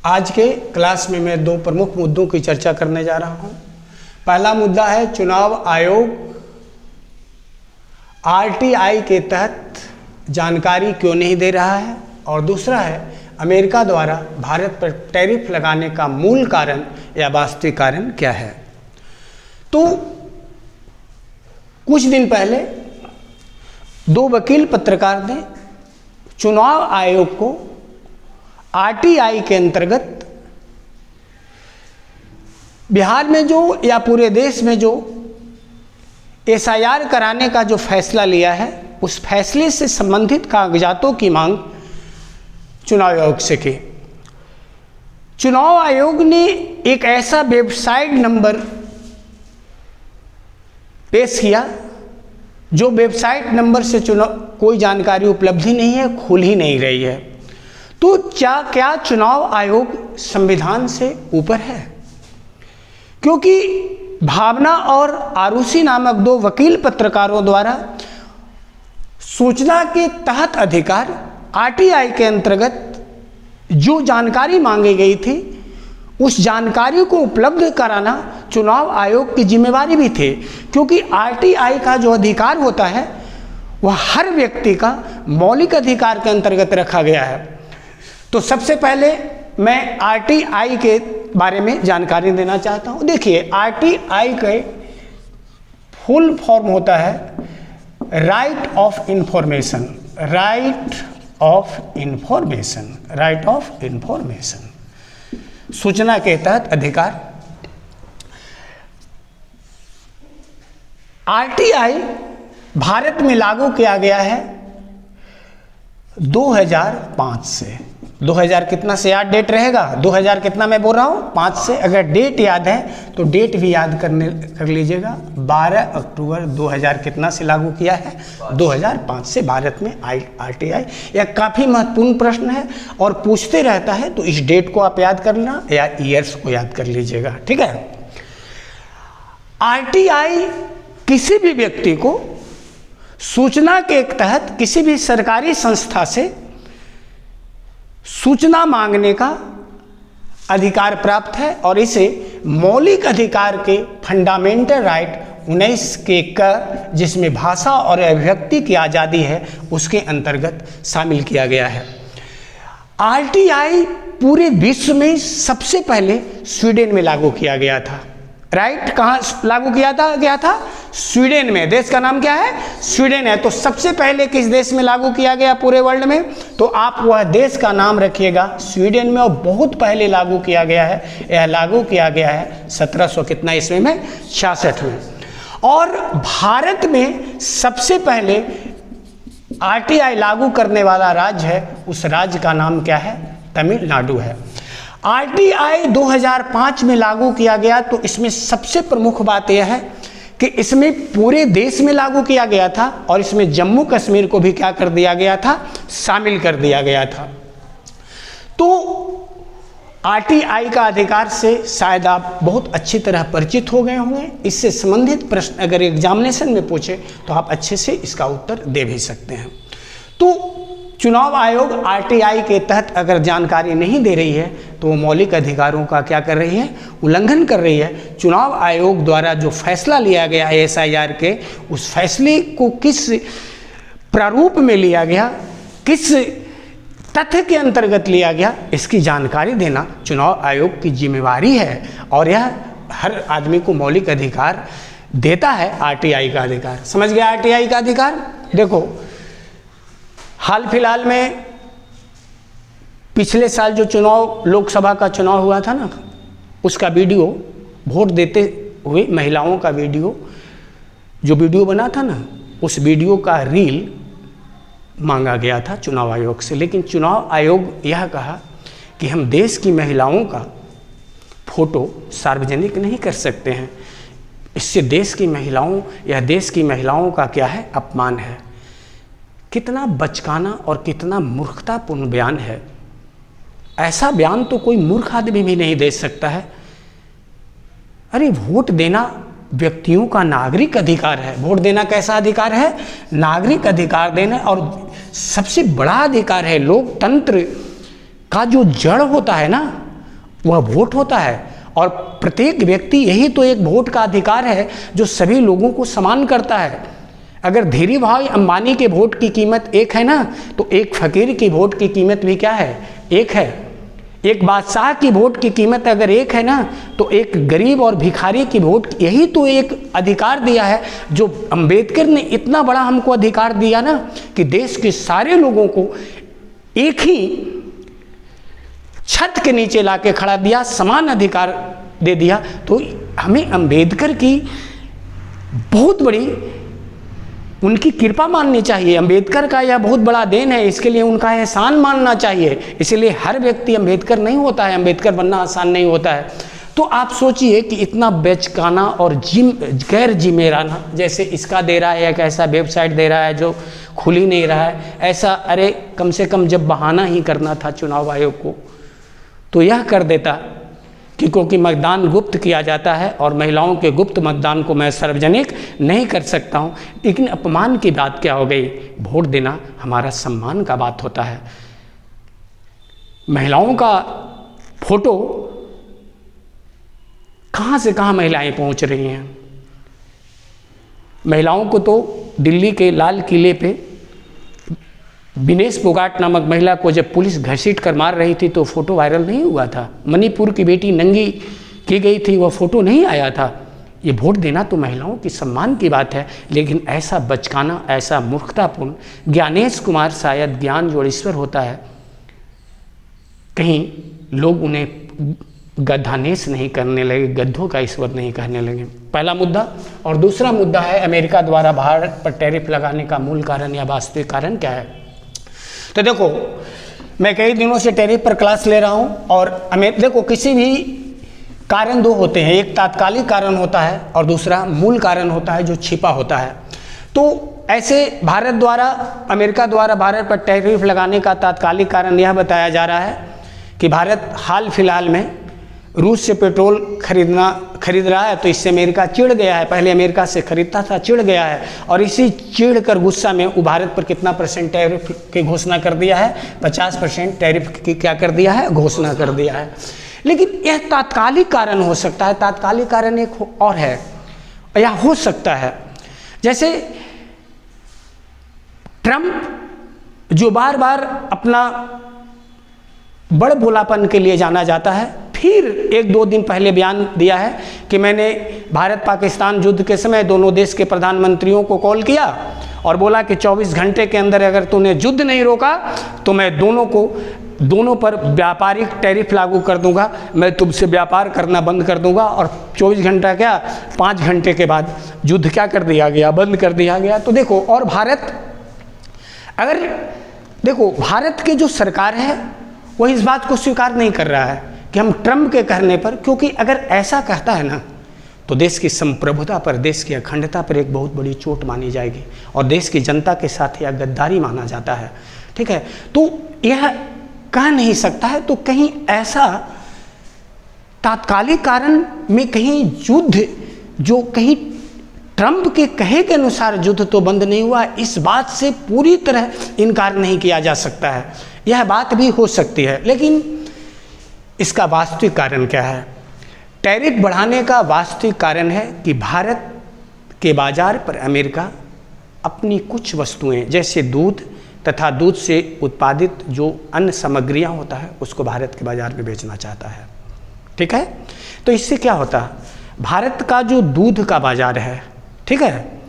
आज के क्लास में मैं दो प्रमुख मुद्दों की चर्चा करने जा रहा हूं। पहला मुद्दा है चुनाव आयोग आरटीआई के तहत जानकारी क्यों नहीं दे रहा है, और दूसरा है अमेरिका द्वारा भारत पर टैरिफ लगाने का मूल कारण या वास्तविक कारण क्या है। तो कुछ दिन पहले दो वकील पत्रकार ने चुनाव आयोग को आरटीआई के अंतर्गत बिहार में जो या पूरे देश में जो एसआईआर कराने का जो फैसला लिया है उस फैसले से संबंधित कागजातों की मांग चुनाव आयोग से की। चुनाव आयोग ने एक ऐसा वेबसाइट नंबर पेश किया जो वेबसाइट नंबर से कोई जानकारी उपलब्ध ही नहीं है, खुल ही नहीं रही है। तो क्या चुनाव आयोग संविधान से ऊपर है? क्योंकि भावना और आरुषि नामक दो वकील पत्रकारों द्वारा सूचना के तहत अधिकार आरटीआई के अंतर्गत जो जानकारी मांगी गई थी उस जानकारी को उपलब्ध कराना चुनाव आयोग की जिम्मेवारी भी थी, क्योंकि आरटीआई का जो अधिकार होता है वह हर व्यक्ति का मौलिक अधिकार के अंतर्गत रखा गया है। तो सबसे पहले मैं आरटीआई के बारे में जानकारी देना चाहता हूं। देखिए, आरटीआई के फुल फॉर्म होता है right of information, right of information, right of information, सूचना के तहत अधिकार। आरटीआई भारत में लागू किया गया है 2005 से। 2000 कितना से याद डेट रहेगा? 2000 कितना मैं बोल रहा हूँ? 5 से। अगर डेट याद है तो डेट भी याद कर लीजिएगा। 12 अक्टूबर 2000 कितना से लागू किया है? 2005 से भारत में आरटीआई। यह काफ़ी महत्वपूर्ण प्रश्न है और पूछते रहता है, तो इस डेट को आप याद कर लेना या ईयर्स को याद कर लीजिएगा, ठीक है। आरटीआई किसी भी व्यक्ति को सूचना के तहत किसी भी सरकारी संस्था से सूचना मांगने का अधिकार प्राप्त है और इसे मौलिक अधिकार के फंडामेंटल राइट 19 के क जिसमें भाषा और अभिव्यक्ति की आज़ादी है उसके अंतर्गत शामिल किया गया है। आरटीआई पूरे विश्व में सबसे पहले स्वीडन में लागू किया गया था। राइट, कहाँ लागू किया था? स्वीडन में। देश का नाम क्या है? स्वीडन है। तो सबसे पहले किस देश में लागू किया गया पूरे वर्ल्ड में? तो आप वह देश का नाम रखिएगा स्वीडन में, और बहुत पहले लागू किया गया है। यह लागू किया गया है 1700 कितना ईस्वी में? 66 में। और भारत में सबसे पहले आरटीआई लागू करने वाला राज्य है, उस राज्य का नाम क्या है? तमिलनाडु है। आरटीआई 2005 में लागू किया गया। तो इसमें सबसे प्रमुख बात यह है कि इसमें पूरे देश में लागू किया गया था और इसमें जम्मू कश्मीर को भी क्या कर दिया गया था? शामिल कर दिया गया था। तो आरटीआई का अधिकार से शायद आप बहुत अच्छी तरह परिचित हो गए होंगे। इससे संबंधित प्रश्न अगर एग्जामिनेशन में पूछे तो आप अच्छे से इसका उत्तर दे भी सकते हैं। तो चुनाव आयोग आरटीआई के तहत अगर जानकारी नहीं दे रही है तो वो मौलिक अधिकारों का क्या कर रही है? उल्लंघन कर रही है। चुनाव आयोग द्वारा जो फैसला लिया गया है एसआईआर के, उस फैसले को किस प्रारूप में लिया गया, किस तथ्य के अंतर्गत लिया गया, इसकी जानकारी देना चुनाव आयोग की जिम्मेवारी है। और यह हर आदमी को मौलिक अधिकार देता है, आरटीआई का अधिकार। समझ गया आरटीआई का अधिकार? देखो, हाल फिलहाल में पिछले साल जो चुनाव लोकसभा का चुनाव हुआ था ना, उसका वीडियो, वोट देते हुए महिलाओं का वीडियो, जो वीडियो बना था ना, उस वीडियो का रील मांगा गया था चुनाव आयोग से। लेकिन चुनाव आयोग यह कहा कि हम देश की महिलाओं का फोटो सार्वजनिक नहीं कर सकते हैं, इससे देश की महिलाओं या देश की महिलाओं का क्या है? अपमान है। कितना बचकाना और कितना मूर्खतापूर्ण बयान है। ऐसा बयान तो कोई मूर्ख आदमी भी नहीं दे सकता है। अरे, वोट देना व्यक्तियों का नागरिक अधिकार है। वोट देना कैसा अधिकार है? नागरिक अधिकार देना, और सबसे बड़ा अधिकार है। लोकतंत्र का जो जड़ होता है ना, वह वोट होता है। और प्रत्येक व्यक्ति, यही तो एक वोट का अधिकार है जो सभी लोगों को समान करता है। अगर धीरू भाई अंबानी के वोट की कीमत एक है ना, तो एक फकीर की वोट की कीमत भी क्या है, एक है। एक बादशाह की वोट की कीमत अगर एक है ना, तो एक गरीब और भिखारी की वोट, यही तो एक अधिकार दिया है जो अंबेडकर ने इतना बड़ा हमको अधिकार दिया ना, कि देश के सारे लोगों को एक ही छत के नीचे लाके खड़ा दिया, समान अधिकार दे दिया। तो हमें अंबेडकर की बहुत बड़ी उनकी कृपा माननी चाहिए। अंबेडकर का यह बहुत बड़ा देन है, इसके लिए उनका एहसान मानना चाहिए। इसलिए हर व्यक्ति अंबेडकर नहीं होता है, अंबेडकर बनना आसान नहीं होता है। तो आप सोचिए कि इतना बेचकाना और गैर जिम्मेदाराना, जैसे इसका दे रहा है, एक ऐसा वेबसाइट दे रहा है जो खुल ही नहीं रहा है, ऐसा। अरे कम से कम जब बहाना ही करना था चुनाव आयोग को, तो यह कर देता कि क्योंकि मतदान गुप्त किया जाता है और महिलाओं के गुप्त मतदान को मैं सार्वजनिक नहीं कर सकता हूं। लेकिन अपमान की बात क्या हो गई, वोट देना हमारा सम्मान का बात होता है। महिलाओं का फोटो, कहां से कहां महिलाएं पहुंच रही हैं। महिलाओं को तो दिल्ली के लाल किले पे विनेश फोगाट नामक महिला को जब पुलिस घसीट कर मार रही थी तो फोटो वायरल नहीं हुआ था। मणिपुर की बेटी नंगी की गई थी, वह फोटो नहीं आया था। ये वोट देना तो महिलाओं की सम्मान की बात है, लेकिन ऐसा बचकाना, ऐसा मूर्खतापूर्ण, ज्ञानेश कुमार शायद ज्ञान जो ईश्वर होता है, कहीं लोग उन्हें गद्धानेश नहीं करने लगे, गद्धों का ईश्वर नहीं कहने लगे। पहला मुद्दा। और दूसरा मुद्दा है अमेरिका द्वारा भारत पर टैरिफ लगाने का मूल कारण या वास्तविक कारण क्या है। तो देखो, मैं कई दिनों से टैरिफ पर क्लास ले रहा हूं, और देखो किसी भी कारण दो होते हैं, एक तात्कालिक कारण होता है और दूसरा मूल कारण होता है जो छिपा होता है। तो ऐसे भारत द्वारा, अमेरिका द्वारा भारत पर टैरिफ लगाने का तात्कालिक कारण यह बताया जा रहा है कि भारत हाल फिलहाल में रूस से पेट्रोल खरीद रहा है, तो इससे अमेरिका चिढ़ गया है। पहले अमेरिका से खरीदता था, चिढ़ गया है, और इसी चिढ़ कर गुस्सा में वो भारत पर कितना % टैरिफ की घोषणा कर दिया है, 50% टैरिफ की क्या कर दिया है, घोषणा कर दिया है। लेकिन यह तात्कालिक कारण हो सकता है, तात्कालिक कारण एक और है, या हो सकता है जैसे ट्रंप जो बार बार अपना बड़ भोलापन के लिए जाना जाता है, फिर 1-2 दिन पहले बयान दिया है कि मैंने भारत पाकिस्तान युद्ध के समय दोनों देश के प्रधानमंत्रियों को कॉल किया और बोला कि 24 घंटे के अंदर अगर तूने युद्ध नहीं रोका तो मैं दोनों पर व्यापारिक टैरिफ लागू कर दूंगा, मैं तुमसे व्यापार करना बंद कर दूंगा। और 24 घंटा क्या, 5 घंटे के बाद युद्ध क्या कर दिया गया, बंद कर दिया गया। तो देखो, और भारत के जो सरकार है वह इस बात को स्वीकार नहीं कर रहा है कि हम ट्रंप के कहने पर, क्योंकि अगर ऐसा कहता है ना तो देश की संप्रभुता पर, देश की अखंडता पर एक बहुत बड़ी चोट मानी जाएगी और देश की जनता के साथ यह गद्दारी माना जाता है। ठीक है, तो यह कह नहीं सकता है। तो कहीं ऐसा तात्कालिक कारण में कहीं युद्ध, जो कहीं ट्रंप के कहे के अनुसार युद्ध तो बंद नहीं हुआ, इस बात से पूरी तरह इनकार नहीं किया जा सकता है। यह बात भी हो सकती है, लेकिन इसका वास्तविक कारण क्या है। टैरिफ बढ़ाने का वास्तविक कारण है कि भारत के बाजार पर अमेरिका अपनी कुछ वस्तुएं जैसे दूध तथा दूध से उत्पादित जो अन्य सामग्रियां होता है उसको भारत के बाजार में बेचना चाहता है। ठीक है, तो इससे क्या होता है, भारत का जो दूध का बाजार है, ठीक है,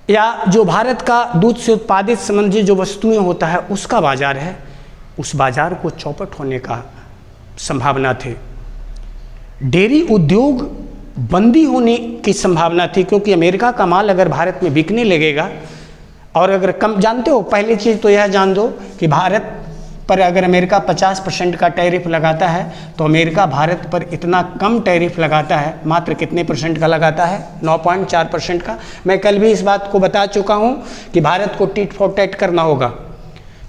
या जो भारत का दूध से उत्पादित संबंधित जो वस्तुएं होता है उसका बाजार है, उस बाजार को चौपट होने का संभावना थी। डेयरी उद्योग बंदी होने की संभावना थी, क्योंकि अमेरिका का माल अगर भारत में बिकने लगेगा, और अगर कम, जानते हो पहली चीज़ तो यह जान दो कि भारत पर अगर अमेरिका 50% का टैरिफ लगाता है तो अमेरिका भारत पर इतना कम टैरिफ लगाता है, मात्र कितने % का लगाता है, 9.4% का। मैं कल भी इस बात को बता चुका हूँ कि भारत को टिट फॉर टैट करना होगा,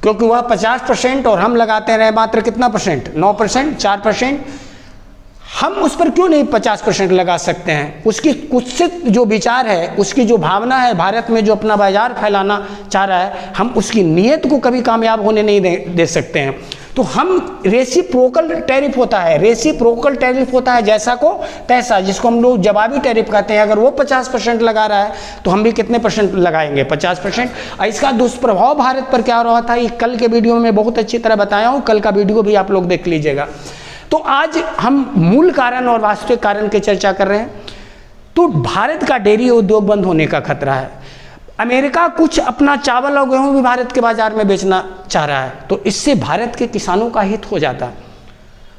क्योंकि वह 50% और हम लगाते रहे मात्र कितना %, 9%, 4%। हम उस पर क्यों नहीं 50% लगा सकते हैं। उसकी कुत्सित जो विचार है, उसकी जो भावना है, भारत में जो अपना बाजार फैलाना चाह रहा है, हम उसकी नीयत को कभी कामयाब होने नहीं दे सकते हैं। तो हम रेसिप्रोकल टैरिफ होता है, रेसिप्रोकल टैरिफ होता है जैसा को तैसा, जिसको हम लोग जवाबी टैरिफ कहते हैं। अगर वो 50% लगा रहा है तो हम भी कितने परसेंट लगाएंगे, 50%। इसका दुष्प्रभाव भारत पर क्या हो रहा था, ये कल के वीडियो में बहुत अच्छी तरह बताया हूँ, कल का वीडियो भी आप लोग देख लीजिएगा। तो आज हम मूल कारण और वास्तविक कारण की चर्चा कर रहे हैं। तो भारत का डेयरी उद्योग बंद होने का खतरा है। अमेरिका कुछ अपना चावल और गेहूं भी भारत के बाजार में बेचना चाह रहा है, तो इससे भारत के किसानों का हित हो जाता।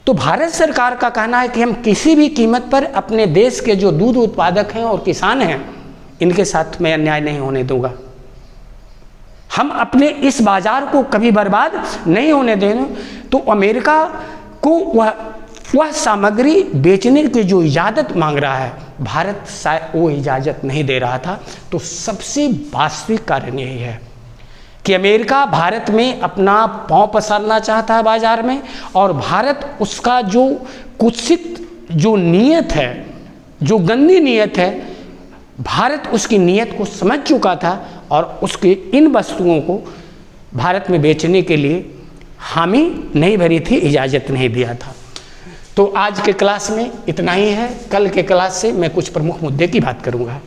तो भारत सरकार का कहना है कि हम किसी भी कीमत पर अपने देश के जो दूध उत्पादक हैं और किसान हैं, इनके साथ मैं अन्याय नहीं होने दूंगा। हम अपने इस बाजार को कभी बर्बाद नहीं होने देंगे। तो अमेरिका को वह सामग्री बेचने की जो इजाज़त मांग रहा है, भारत वो इजाज़त नहीं दे रहा था। तो सबसे वास्तविक कारण यही है कि अमेरिका भारत में अपना पांव पसारना चाहता है बाजार में, और भारत उसका जो कुत्सित जो नीयत है, जो गंदी नीयत है, भारत उसकी नीयत को समझ चुका था और उसके इन वस्तुओं को भारत में बेचने के लिए हामी नहीं भरी थी, इजाज़त नहीं दिया था। तो आज के क्लास में इतना ही है। कल के क्लास से मैं कुछ प्रमुख मुद्दे की बात करूँगा।